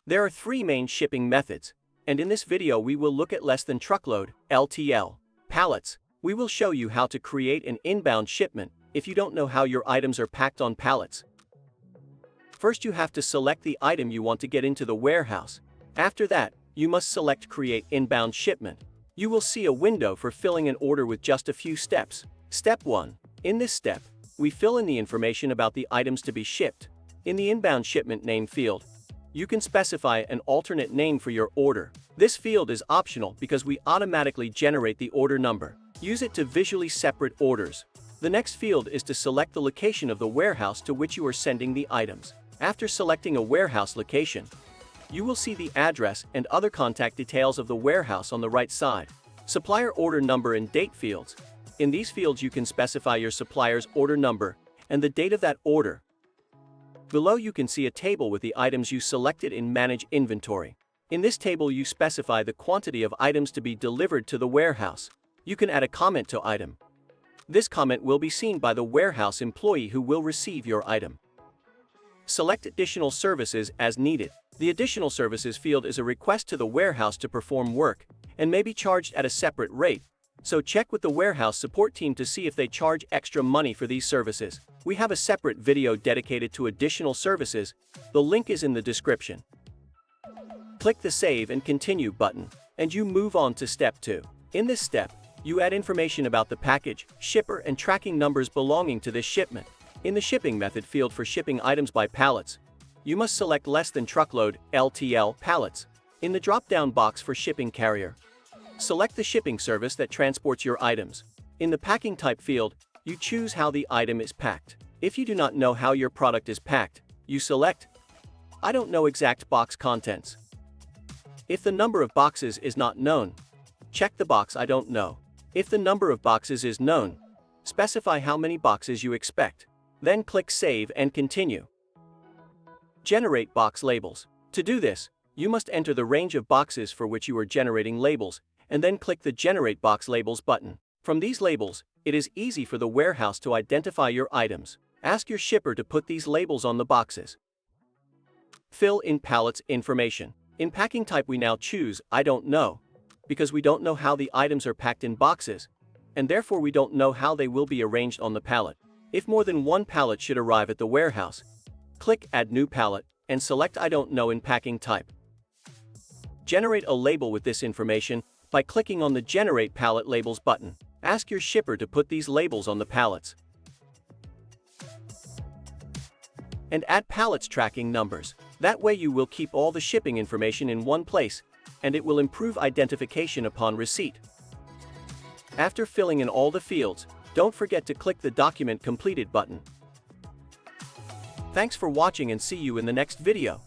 There are three main shipping methods, and in this video we will look at less than truckload, LTL, pallets. We will show you how to create an inbound shipment if you don't know how your items are packed on pallets. First you have to select the item you want to get into the warehouse. After that, you must select Create Inbound Shipment. You will see a window for filling an order with just a few steps. Step 1. In this step, we fill in the information about the items to be shipped. In the Inbound Shipment Name field, you can specify an alternate name for your order. This field is optional because we automatically generate the order number. Use it to visually separate orders. The next field is to select the location of the warehouse to which you are sending the items. After selecting a warehouse location, you will see the address and other contact details of the warehouse on the right side. Supplier order number and date fields. In these fields you can specify your supplier's order number and the date of that order. Below you can see a table with the items you selected in Manage Inventory. In this table you specify the quantity of items to be delivered to the warehouse. You can add a comment to item. This comment will be seen by the warehouse employee who will receive your item. Select Additional Services as needed. The Additional Services field is a request to the warehouse to perform work and may be charged at a separate rate. So check with the warehouse support team to see if they charge extra money for these services. We have a separate video dedicated to additional services. The link is in the description. Click the Save and Continue button, and you move on to Step 2. In this step, you add information about the package, shipper, and tracking numbers belonging to this shipment. In the Shipping Method field for shipping items by pallets, you must select less than truckload, LTL, pallets. In the drop-down box for shipping carrier, select the shipping service that transports your items. In the Packing Type field, you choose how the item is packed. If you do not know how your product is packed, you select I don't know exact box contents. If the number of boxes is not known, check the box I don't know. If the number of boxes is known, specify how many boxes you expect. Then click Save and Continue. Generate box labels. To do this, you must enter the range of boxes for which you are generating labels, and then click the Generate Box Labels button. From these labels, it is easy for the warehouse to identify your items. Ask your shipper to put these labels on the boxes. Fill in pallets information. In Packing Type we now choose I don't know, because we don't know how the items are packed in boxes, and therefore we don't know how they will be arranged on the pallet. If more than one pallet should arrive at the warehouse, click Add New Pallet and select I don't know in Packing Type. Generate a label with this information by clicking on the Generate Pallet Labels button. Ask your shipper to put these labels on the pallets. And add pallets tracking numbers. That way you will keep all the shipping information in one place, and it will improve identification upon receipt. After filling in all the fields, don't forget to click the Document Completed button. Thanks for watching and see you in the next video.